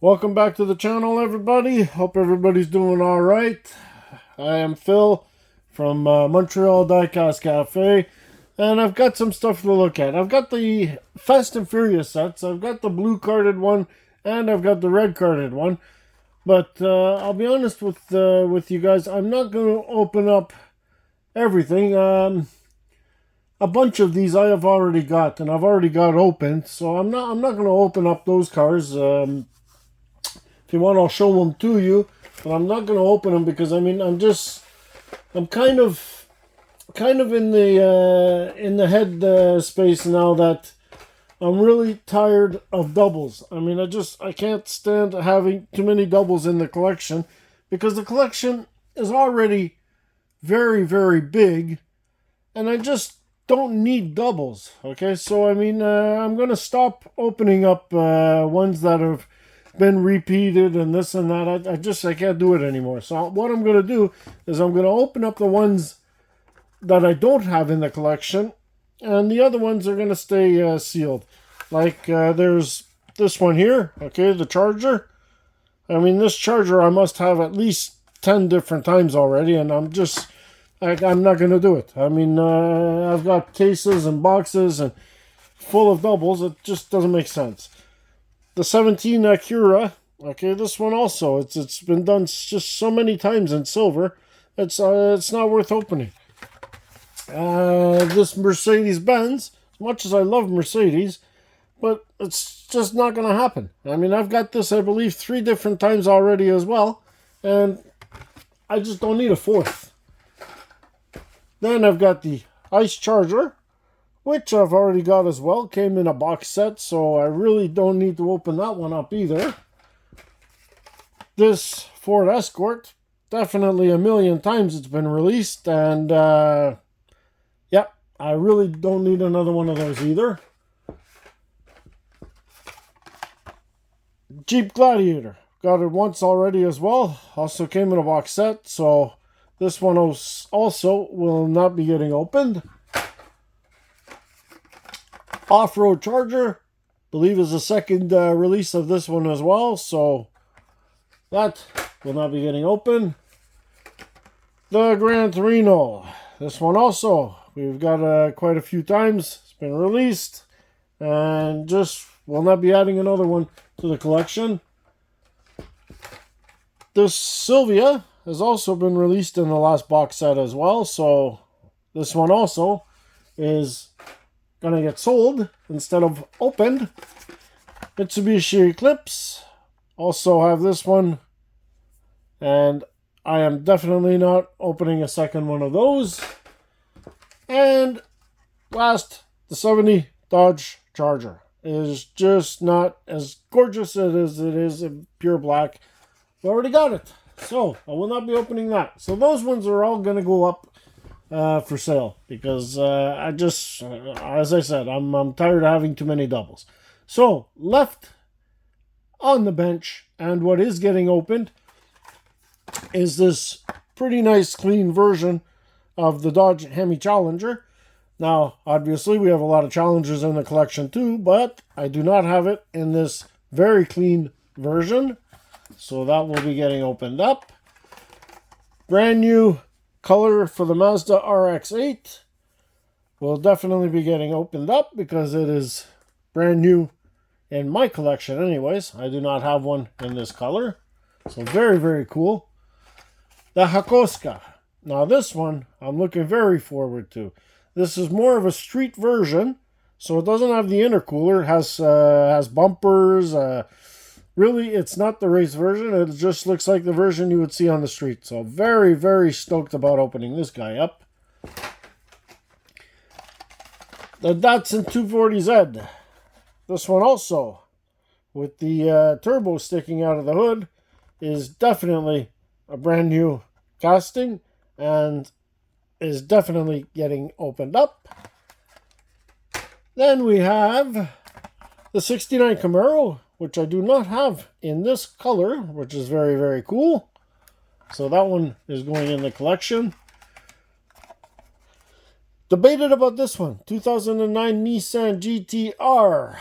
Welcome back to the channel, everybody. Hope everybody's doing all right. I am Phil from Montreal Diecast Cafe, and I've got some stuff to look at. I've got the Fast and Furious sets. I've got the blue carded one, and I've got the red carded one. But I'll be honest with you guys. I'm not going to open up everything. A bunch of these I have already got, and I've already got opened, so I'm not going to open up those cars. If you want, I'll show them to you, but I'm not going to open them because I'm kind of in the head space now that I'm really tired of doubles. I mean, I can't stand having too many doubles in the collection because the collection is already very, very big, and I just don't need doubles. Okay, so I mean, I'm going to stop opening up ones that have been repeated and this and that. I can't do it anymore. So what I'm going to do is I'm going to open up the ones that I don't have in the collection, and the other ones are going to stay sealed. Like there's this one here, okay, the Charger. I mean, this Charger I must have at least 10 different times already, and I'm not going to do it. I mean, I've got cases and boxes and full of doubles. It just doesn't make sense. The 17 Acura, okay, this one also, it's been done just so many times in silver, it's not worth opening. This Mercedes-Benz, as much as I love Mercedes, but it's just not going to happen. I mean, I've got this, I believe, 3 different times already as well, and I just don't need a fourth. Then I've got the Ice Charger, which I've already got as well. Came in a box set, so I really don't need to open that one up either. This Ford Escort, definitely a million times it's been released, and yeah, I really don't need another one of those either. Jeep Gladiator, got it once already as well. Also came in a box set, so this one also will not be getting opened. Off-Road Charger, believe is the second release of this one as well, so that will not be getting open. The Gran Torino, this one also, we've got quite a few times. It's been released, and just will not be adding another one to the collection. This Silvia has also been released in the last box set as well, so this one also is gonna get sold instead of opened. Mitsubishi Eclipse, also have this one, and I am definitely not opening a second one of those. And last, the 70 Dodge Charger is just not as gorgeous as it is in pure black. I already got it, so I will not be opening that. So those ones are all gonna go up for sale because as I said, I'm tired of having too many doubles. So left on the bench, and what is getting opened is this pretty nice clean version of the Dodge Hemi Challenger. Now, obviously, we have a lot of Challengers in the collection too, but I do not have it in this very clean version, so that will be getting opened up. Brand new color for the Mazda RX-8 will definitely be getting opened up because it is brand new in my collection anyways. I do not have one in this color, so very, very cool. The Hakoska, now this one I'm looking very forward to. This is more of a street version, so it doesn't have the intercooler. It has bumpers. Really, it's not the race version. It just looks like the version you would see on the street. So very, very stoked about opening this guy up. The Datsun 240Z. This one also, with the turbo sticking out of the hood, is definitely a brand new casting and is definitely getting opened up. Then we have the 69 Camaro, which I do not have in this color, which is very, very cool. So that one is going in the collection. Debated about this one. 2009 Nissan GT-R.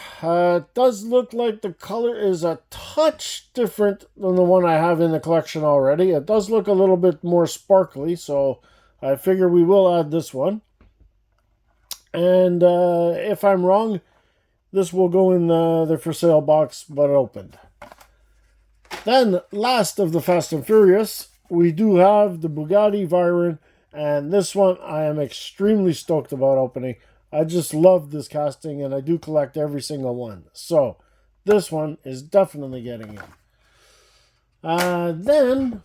It does look like the color is a touch different than the one I have in the collection already. It does look a little bit more sparkly, so I figure we will add this one. And if I'm wrong, this will go in the for sale box, but opened. Then, last of the Fast and Furious, we do have the Bugatti Veyron. And this one I am extremely stoked about opening. I just love this casting, and I do collect every single one. So, this one is definitely getting in. Then,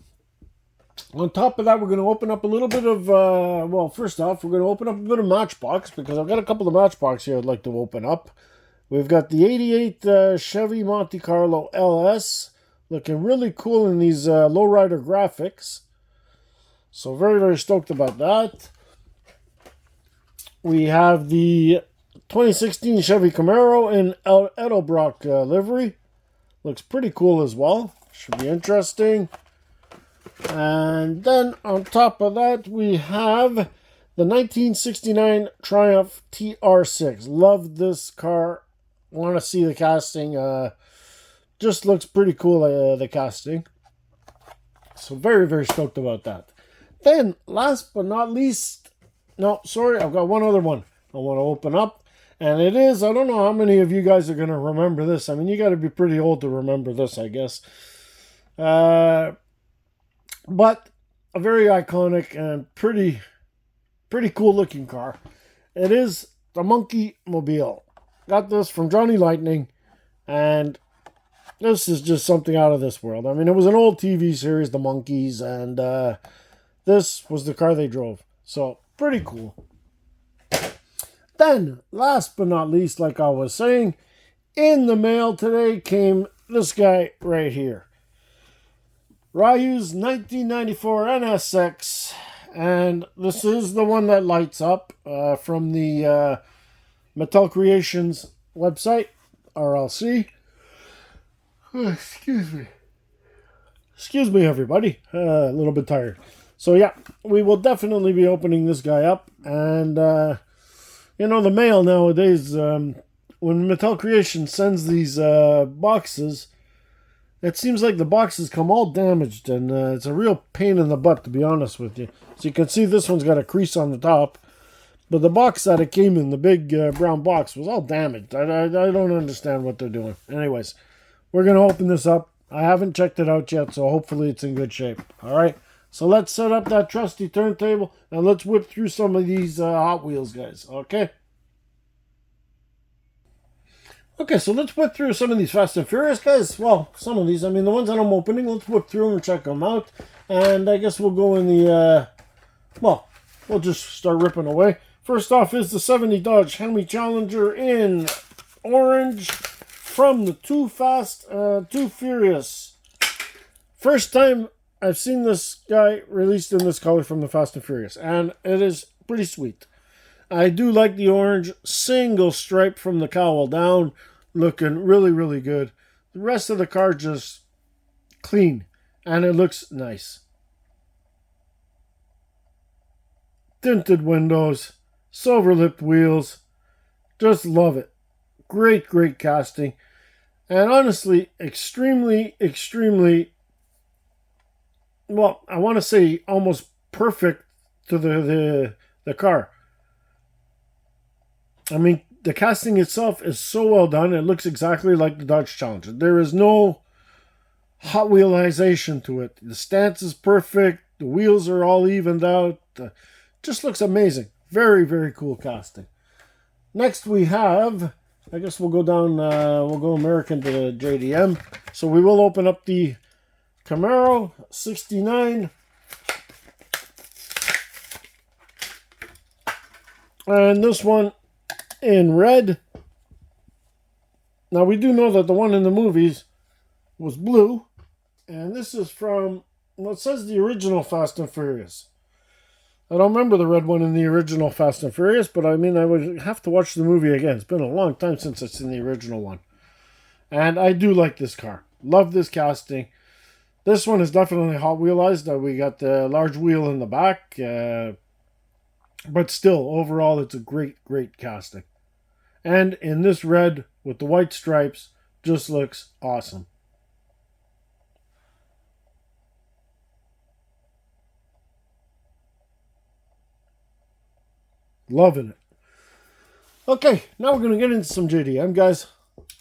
on top of that, we're going to open up a little bit of, well, first off, we're going to open up a bit of Matchbox, because I've got a couple of Matchbox here I'd like to open up. We've got the 88 Chevy Monte Carlo LS, looking really cool in these lowrider graphics. So very, very stoked about that. We have the 2016 Chevy Camaro in Edelbrock livery. Looks pretty cool as well. Should be interesting. And then on top of that, we have the 1969 Triumph TR6. Love this car. Want to see the casting. Just looks pretty cool, the casting. So very, very stoked about that. Then, last but not least, no, sorry, I've got one other one I want to open up. And it is, I don't know how many of you guys are going to remember this. I mean, you got to be pretty old to remember this, I guess. But a very iconic and pretty cool looking car. It is the Monkey Mobile. Got this from Johnny Lightning. And this is just something out of this world. I mean, it was an old TV series, The Monkeys, and this was the car they drove. So, pretty cool. Then, last but not least, like I was saying, in the mail today came this guy right here. Ryu's 1994 NSX. And this is the one that lights up from the Mattel Creations website, RLC. Oh, excuse me. Excuse me, everybody. A little bit tired. So, yeah, we will definitely be opening this guy up. And, you know, the mail nowadays, when Mattel Creations sends these boxes, it seems like the boxes come all damaged. And it's a real pain in the butt, to be honest with you. So you can see this one's got a crease on the top. But the box that it came in, the big brown box, was all damaged. I don't understand what they're doing. Anyways, we're going to open this up. I haven't checked it out yet, so hopefully it's in good shape. All right. So let's set up that trusty turntable and let's whip through some of these Hot Wheels, guys. Okay? Okay, so let's whip through some of these Fast and Furious, guys. Well, some of these. I mean, the ones that I'm opening, let's whip through them and check them out. And I guess we'll go in the, well, we'll just start ripping away. First off is the 70 Dodge Hemi Challenger in orange from the Too Fast, Too Furious. First time I've seen this guy released in this color from the Fast and Furious, and it is pretty sweet. I do like the orange single stripe from the cowl down, looking really, really good. The rest of the car just clean, and it looks nice. Tinted windows, silver lipped wheels, just love it. Great, great casting, and honestly, extremely, well, I want to say almost perfect to the car. I mean, the casting itself is so well done. It looks exactly like the Dodge Challenger. There is no Hot Wheelization to it. The stance is perfect. The wheels are all evened out. Just looks amazing. Very, very cool casting. Next we have, I guess we'll go down, we'll go American to the JDM. So we will open up the Camaro 69. And this one in red. Now we do know that the one in the movies was blue. And this is from, well, it says the original Fast and Furious. I don't remember the red one in the original Fast and Furious, but I mean, I would have to watch the movie again. It's been a long time since I've seen the original one. And I do like this car. Love this casting. This one is definitely Hot Wheelized. We got the large wheel in the back. But still, overall, it's a great, great casting. And in this red with the white stripes, just looks awesome. Loving it. Okay, now we're going to get into some JDM, guys.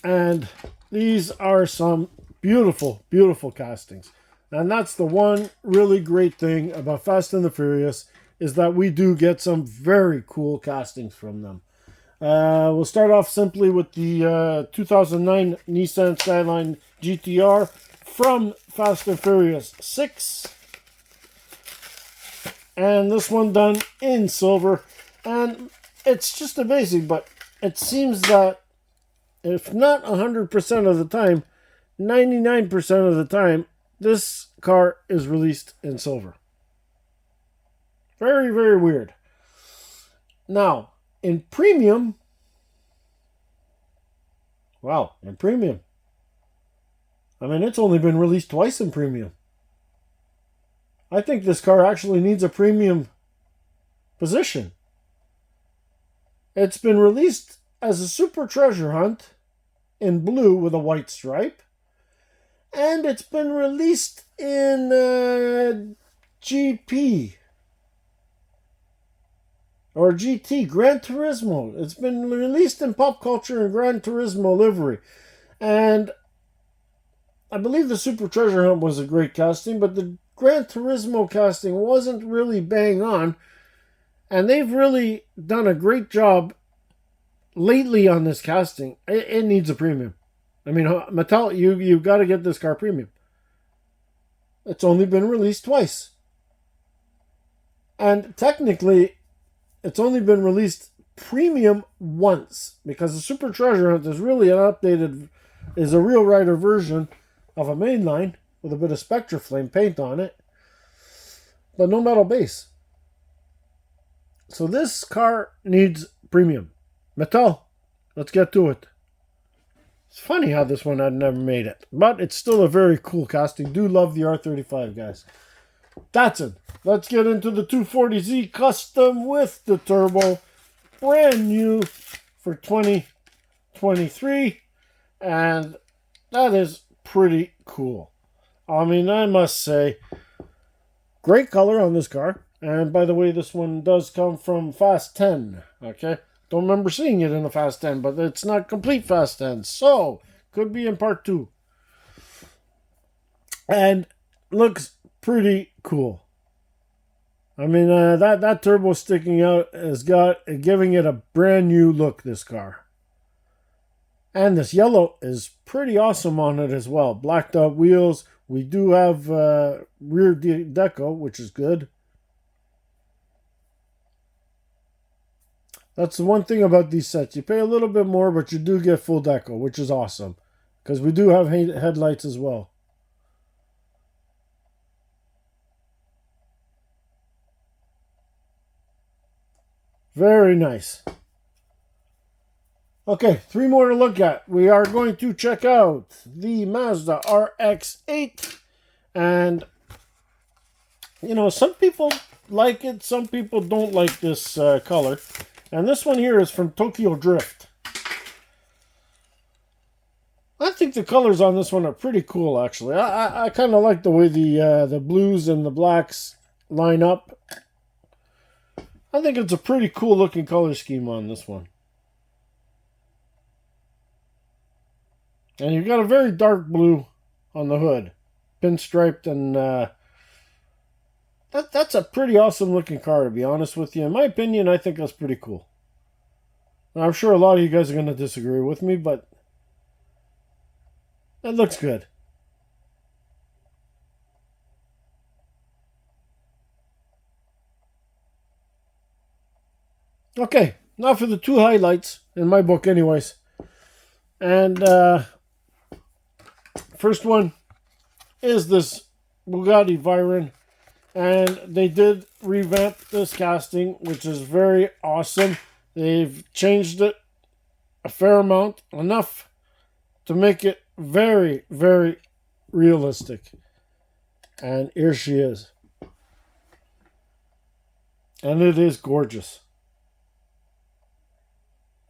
And these are some beautiful, beautiful castings. And that's the one really great thing about Fast and the Furious, is that we do get some very cool castings from them. We'll start off simply with the 2009 Nissan Skyline GTR from Fast and Furious 6. And this one done in silver. And it's just amazing, but it seems that if not 100% of the time, 99% of the time, this car is released in silver. Very, very weird. Now, in premium, wow, in premium, I mean, it's only been released twice in premium. I think this car actually needs a premium position. It's been released as a Super Treasure Hunt in blue with a white stripe. And it's been released in GP. Or GT, Gran Turismo. It's been released in Pop Culture and Gran Turismo livery. And I believe the Super Treasure Hunt was a great casting, but the Gran Turismo casting wasn't really bang on. And they've really done a great job lately on this casting. It needs a premium. I mean, Mattel, you've got to get this car premium. It's only been released twice. And technically, it's only been released premium once, because the Super Treasure Hunt is really an updated, is a real rider version of a mainline with a bit of Spectra Flame paint on it, but no metal base. So this car needs premium. Mattel, let's get to it. It's funny how this one had never made it, but it's still a very cool casting. Do love the R35, guys. Datsun, let's get into the 240Z Custom with the turbo. Brand new for 2023, and that is pretty cool. I mean, I must say, great color on this car. And by the way, this one does come from Fast 10, okay? Don't remember seeing it in the Fast 10, but it's not complete Fast 10, so could be in part 2. And looks pretty cool. I mean, that turbo sticking out has got giving it a brand new look, this car. And this yellow is pretty awesome on it as well. Blacked out wheels. We do have rear deco, which is good. That's the one thing about these sets. You pay a little bit more, but you do get full deco, which is awesome. Because we do have headlights as well. Very nice. Okay, 3 more to look at. We are going to check out the Mazda RX-8. And, you know, some people like it, some people don't like this color. And this one here is from Tokyo Drift. I think the colors on this one are pretty cool, actually. I kind of like the way the blues and the blacks line up. I think it's a pretty cool looking color scheme on this one. And you've got a very dark blue on the hood. Pinstriped, and that's a pretty awesome looking car, to be honest with you. In my opinion, I think that's pretty cool. Now, I'm sure a lot of you guys are going to disagree with me, but it looks good. Okay, now for the 2 highlights, in my book anyways. And first one is this Bugatti Veyron. And they did revamp this casting, which is very awesome. They've changed it a fair amount, enough to make it very, very realistic. And here she is. And it is gorgeous.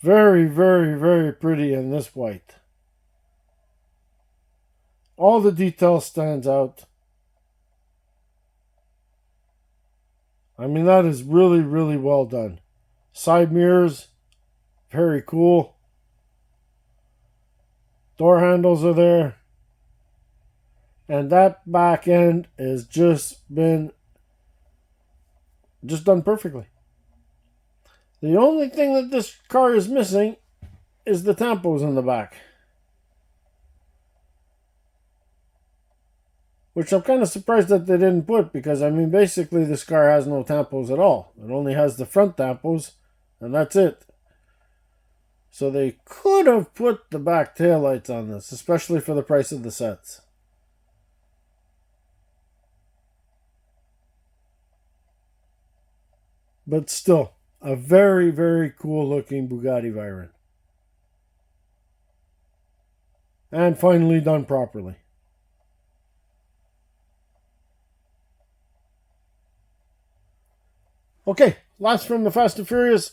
Very, very, very pretty in this white. All the detail stands out. I mean, that is really, really well done. Side mirrors, very cool. Door handles are there. And that back end is just done perfectly. The only thing that this car is missing is the tampos in the back. Which I'm kind of surprised that they didn't put, because, I mean, basically this car has no tampos at all. It only has the front tampos, and that's it. So they could have put the back taillights on this, especially for the price of the sets. But still, a very, very cool looking Bugatti Veyron. And finally done properly. Okay, last from the Fast and Furious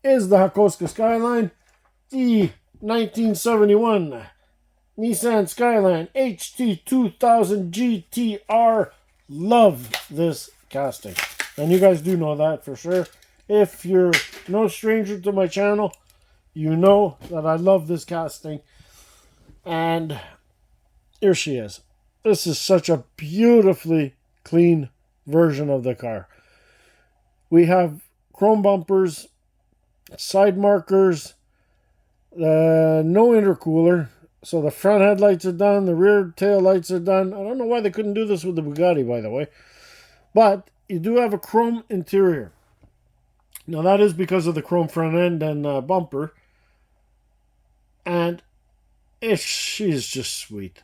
is the Hakosuka Skyline, the 1971 Nissan Skyline HT2000 GTR. Love this casting. And you guys do know that for sure. If you're no stranger to my channel, you know that I love this casting. And here she is. This is such a beautifully clean version of the car. We have chrome bumpers, side markers, no intercooler. So the front headlights are done, the rear tail lights are done. I don't know why they couldn't do this with the Bugatti, by the way. But you do have a chrome interior. Now that is because of the chrome front end and bumper. And she's just sweet.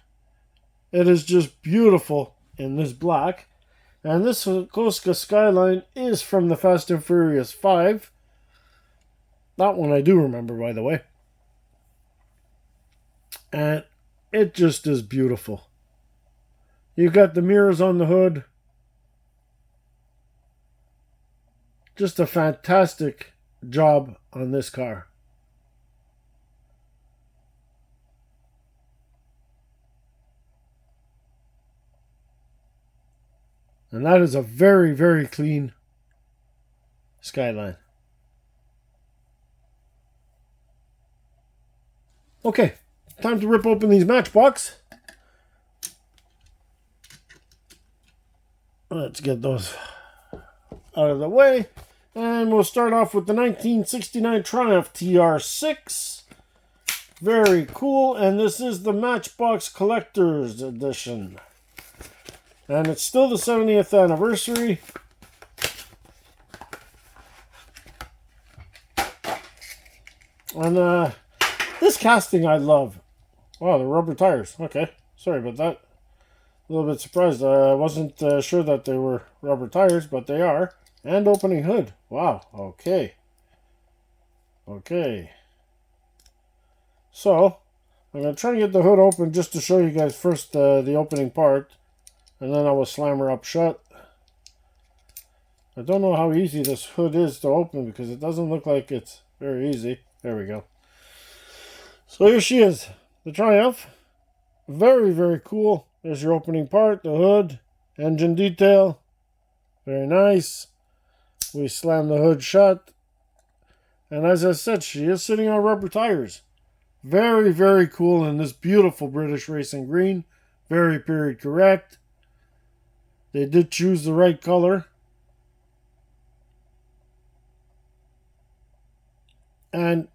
It is just beautiful in this black. And this Hakosuka Skyline is from the Fast and Furious 5. That one I do remember, by the way. And it just is beautiful. You've got the mirrors on the hood. Just a fantastic job on this car. And that is a very, very clean Skyline. Okay, time to rip open these Matchbox. Let's get those out of the way. And we'll start off with the 1969 Triumph TR6. Very cool. And this is the Matchbox Collector's Edition. And it's still the 70th anniversary. And this casting I love. Wow, the rubber tires. Okay, sorry about that. A little bit surprised. I wasn't sure that they were rubber tires, but they are. And opening hood. Wow, okay. Okay. So, I'm going to try to get the hood open just to show you guys first the opening part. And then I will slam her up shut. I don't know how easy this hood is to open because it doesn't look like it's very easy. There we go. So here she is. The Triumph. Very, very cool. There's your opening part, the hood, engine detail. Very nice. We slam the hood shut. And as I said, she is sitting on rubber tires. Very, very cool in this beautiful British racing green. Very period correct. They did choose the right color. And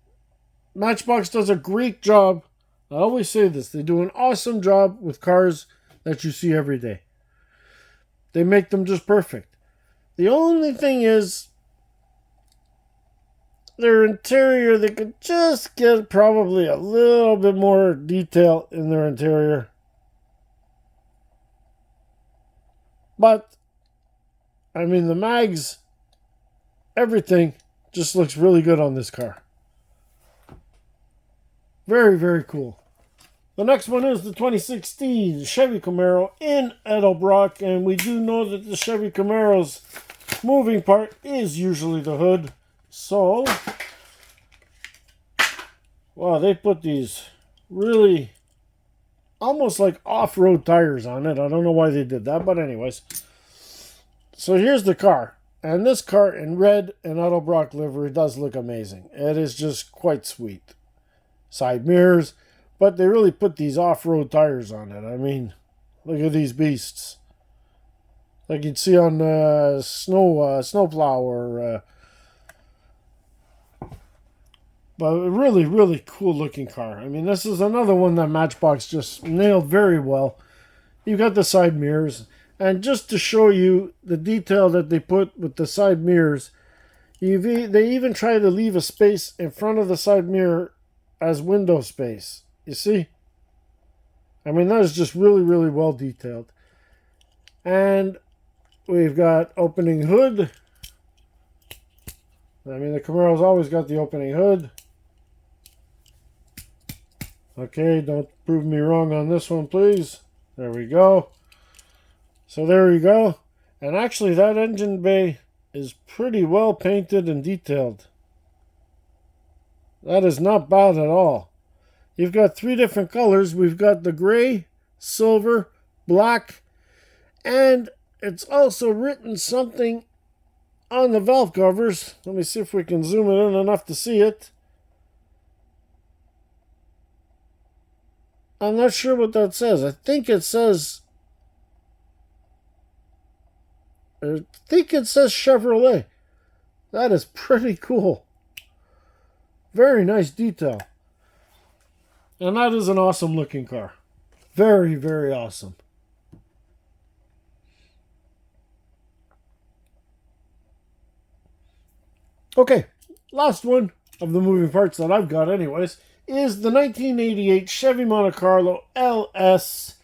Matchbox does a great job. I always say this. They do an awesome job with cars that you see every day. They make them just perfect. The only thing is, their interior, they could just get probably a little bit more detail in their interior. But, I mean, the mags, everything just looks really good on this car. Very, very cool. The next one is the 2016 Chevy Camaro in Edelbrock. And we do know that the Chevy Camaros moving part is usually the hood. So, wow, they put these really almost like off-road tires on it. I don't know why they did that, but anyways. So here's the car. And this car in red and Autobrock livery does look amazing. It is just quite sweet. Side mirrors, but they really put these off-road tires on it. I mean, look at these beasts. Like you'd see on snowplow or... but a really, really cool looking car. I mean, this is another one that Matchbox just nailed very well. You've got the side mirrors. And just to show you the detail that they put with the side mirrors, they even try to leave a space in front of the side mirror as window space. You see? I mean, that is just really, really well detailed. And we've got opening hood. I mean, the Camaro's always got the opening hood. Okay, don't prove me wrong on this one, please. There we go. So there you go. And actually, that engine bay is pretty well painted and detailed. That is not bad at all. You've got 3 different colors. We've got the gray, silver, black, and it's also written something on the valve covers. Let me see if we can zoom it in enough to see it. I'm not sure what that says. I think it says Chevrolet. That is pretty cool. Very nice detail. And that is an awesome looking car. Very, very awesome. Okay, last one of the moving parts that I've got anyways is the 1988 Chevy Monte Carlo LS.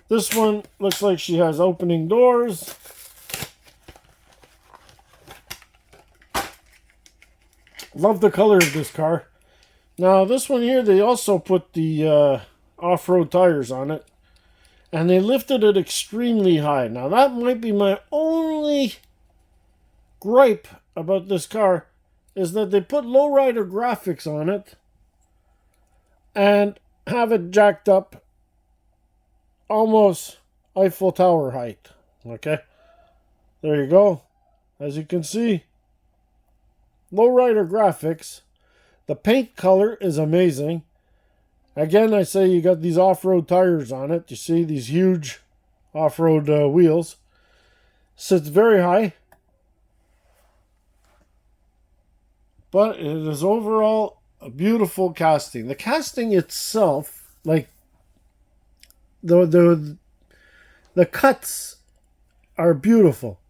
This one looks like she has opening doors. Love the color of this car. Now this one here, they also put the off-road tires on it. And they lifted it extremely high. Now that might be my only gripe about this car, is that they put lowrider graphics on it and have it jacked up almost Eiffel Tower height. Okay, there you go. As you can see, lowrider graphics. The paint color is amazing. Again, I say you got these off-road tires on it. You see these huge off-road wheels. Sits very high. But it is overall a beautiful casting. The casting itself, like the cuts are beautiful.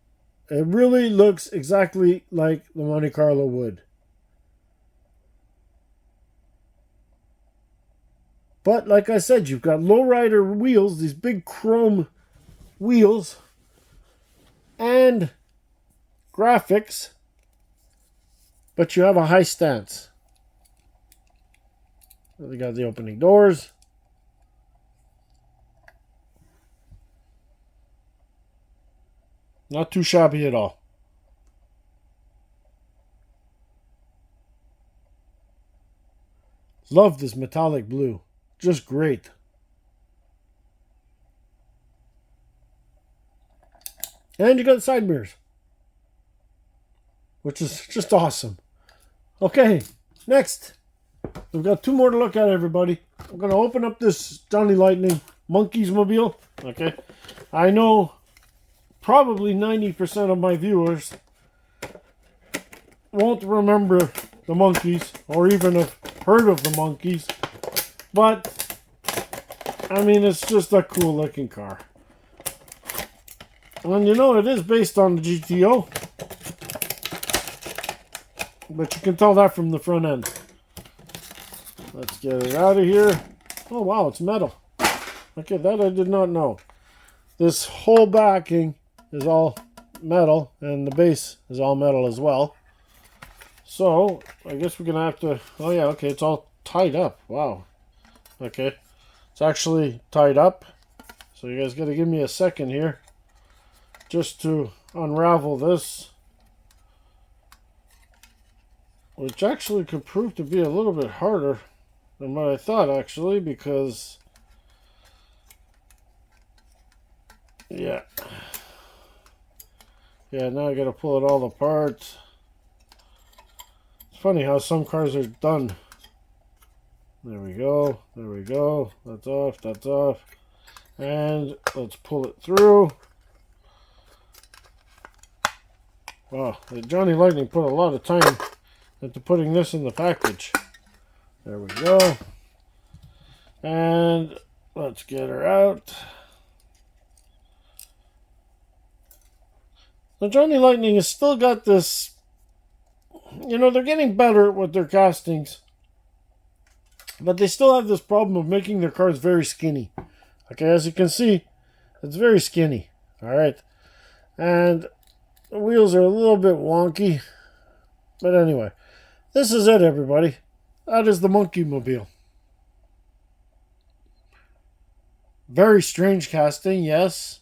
It really looks exactly like the Monte Carlo would. But like I said, you've got lowrider wheels, these big chrome wheels, and graphics. But you have a high stance. They got the opening doors. Not too shabby at all. Love this metallic blue. Just great. And you got the side mirrors, which is just awesome. Okay, next. We've got 2 more to look at, everybody. I'm going to open up this Johnny Lightning Monkeys Mobile. Okay. I know probably 90% of my viewers won't remember the Monkeys or even have heard of the Monkeys. But, I mean, it's just a cool looking car. And you know, it is based on the GTO. But you can tell that from the front end. Let's get it out of here. Oh, wow, it's metal. Okay, that I did not know. This whole backing is all metal, and the base is all metal as well. So, I guess we're going to have to... Oh, yeah, okay, it's all tied up. Wow. Okay. It's actually tied up. So you guys got to give me a second here just to unravel this. which actually could prove to be a little bit harder than what I thought, actually, because yeah, now I gotta pull it all apart. It's funny how some cars are done. There we go, that's off, and let's pull it through. Wow, Johnny Lightning put a lot of time into putting this in the package. There we go. And let's get her out. The Johnny Lightning has still got this, you know, they're getting better with their castings, but they still have this problem of making their cars very skinny. Okay, as you can see, it's very skinny. Alright. And the wheels are a little bit wonky. But anyway, this is it, everybody. That is the Monkey Mobile. Very strange casting, yes.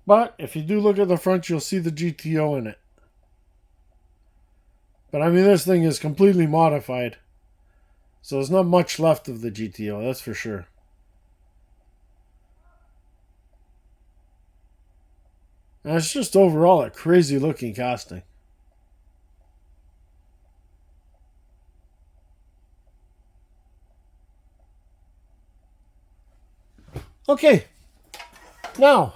But if you do look at the front, you'll see the GTO in it. But I mean, this thing is completely modified. So there's not much left of the GTO, that's for sure. And it's just overall a crazy looking casting. Okay, now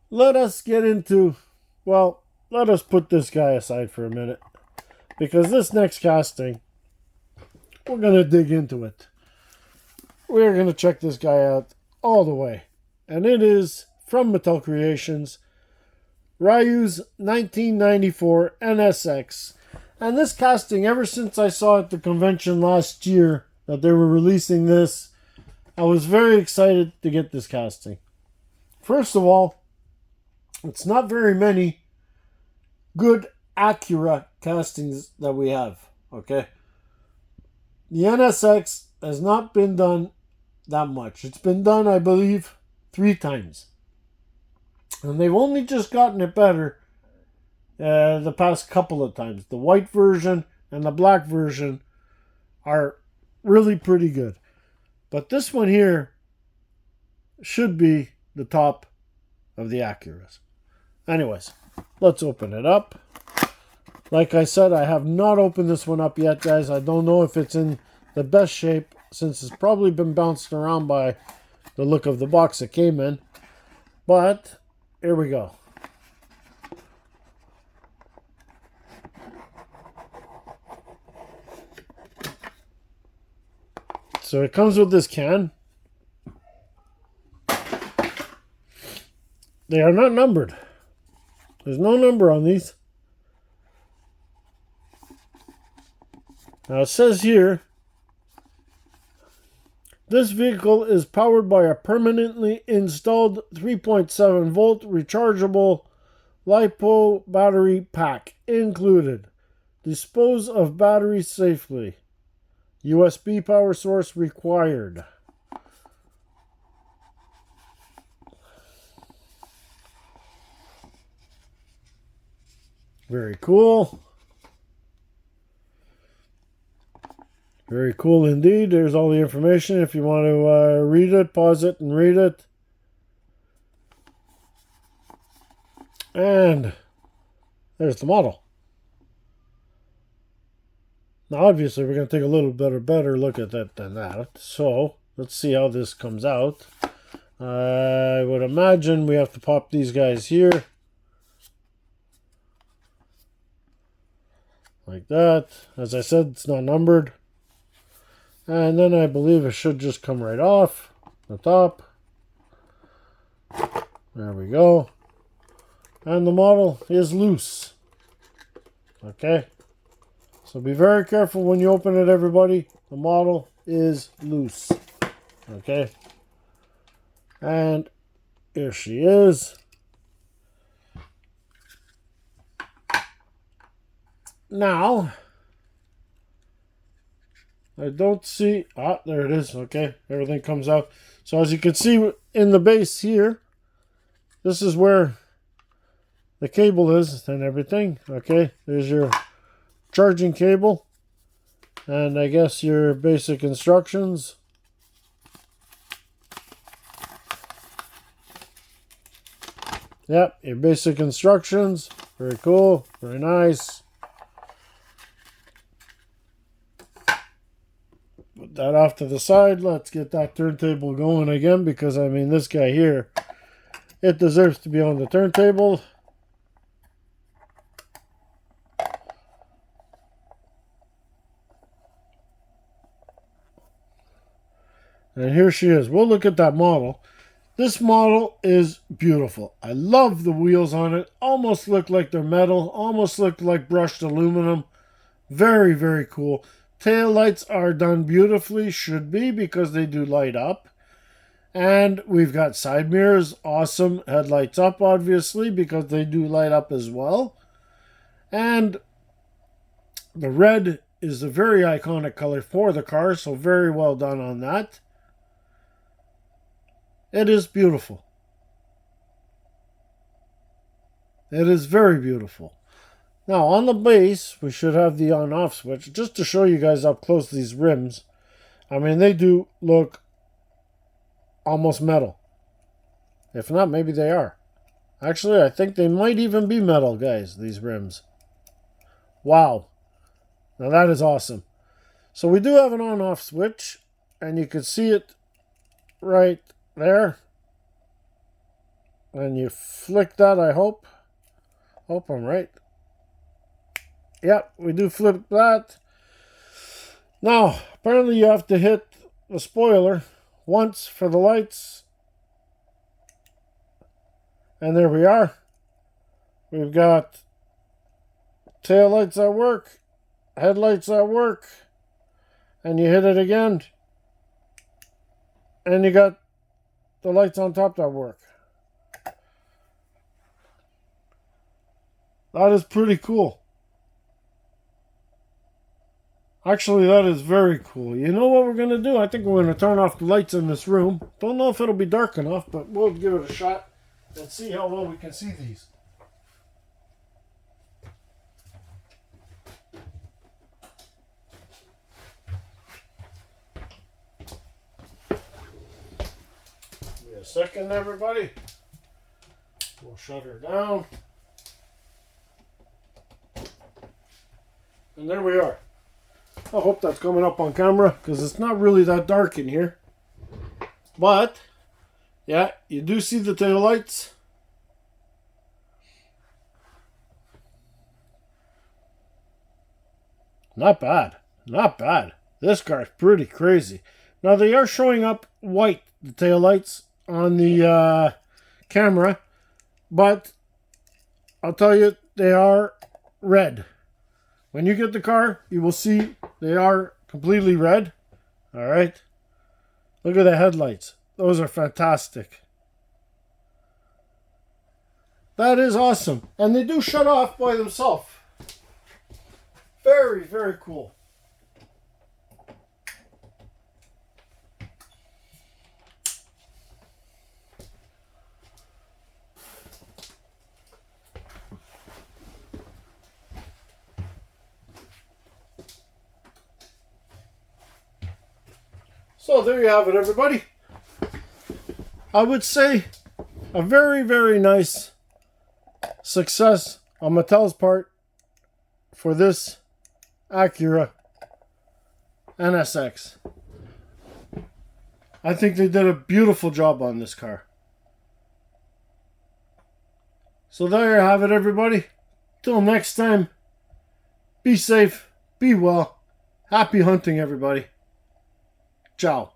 let us get into, well, let us put this guy aside for a minute, because this next casting, we're going to dig into it. We're going to check this guy out all the way. And it is from Mattel Creations, Ryu's 1994 NSX. And this casting, ever since I saw at the convention last year that they were releasing this, I was very excited to get this casting. First of all, it's not very many good Acura castings that we have, okay? The NSX has not been done that much. It's been done, I believe, 3 times. And they've only just gotten it better the past couple of times. The white version and the black version are really pretty good. But this one here should be the top of the Acuras. Anyways, let's open it up. Like I said, I have not opened this one up yet, guys. I don't know if it's in the best shape, since it's probably been bounced around by the look of the box it came in. But here we go. So it comes with this can. They are not numbered. There's no number on these. Now it says here, this vehicle is powered by a permanently installed 3.7 volt rechargeable LiPo battery pack included. Dispose of batteries safely. USB power source required. Very cool. Very cool indeed. There's all the information if you want to read it, pause it and read it. And there's the model. Now obviously we're going to take a little bit better look at that than that. So let's see how this comes out. I would imagine we have to pop these guys here. Like that. As I said, it's not numbered. And then I believe it should just come right off the top. There we go. And the model is loose. Okay. So be very careful when you open it, everybody. The model is loose. Okay. And here she is. Now, I don't see... Ah, there it is. Okay, everything comes out. So as you can see in the base here, this is where the cable is and everything. Okay, there's your charging cable, and I guess your basic instructions. Yep, your basic instructions. Very cool, very nice. Put that off to the side. Let's get that turntable going again, because I mean, this guy here, it deserves to be on the turntable. And here she is. We'll look at that model. This model is beautiful. I love the wheels on it. Almost look like they're metal. Almost look like brushed aluminum. Very, very cool. Tail lights are done beautifully. Should be, because they do light up. And we've got side mirrors. Awesome. Headlights up, obviously, because they do light up as well. And the red is a very iconic color for the car. So very well done on that. It is beautiful. It is very beautiful. Now, on the base, we should have the on-off switch, just to show you guys up close these rims. I mean, they do look almost metal. If not, maybe they are. Actually, I think they might even be metal, guys, these rims. Wow. Now, that is awesome. So, we do have an on-off switch, and you can see it right there, and you flick that, I hope I'm right. Yep, we do flip that. Now, apparently you have to hit the spoiler once for the lights, and there we are. We've got tail lights that work, headlights that work, and you hit it again, and you got the lights on top that work. That is pretty cool. Actually, that is very cool. You know what we're going to do? I think we're going to turn off the lights in this room. Don't know if it'll be dark enough, but we'll give it a shot and see how well we can see these. Give me a second, everybody. We'll shut her down. And there we are. I hope that's coming up on camera, because it's not really that dark in here. But, yeah, you do see the tail lights. Not bad. Not bad. This car's pretty crazy. Now, they are showing up white, the tail lights, on the camera. But, I'll tell you, they are red. When you get the car, you will see they are completely red. Alright. Look at the headlights. Those are fantastic. That is awesome. And they do shut off by themselves. Very, very cool. So there you have it, everybody. I would say a very, very nice success on Mattel's part for this Acura NSX. I think they did a beautiful job on this car. So there you have it, everybody. Till next time, be safe, be well, happy hunting, everybody. Ciao.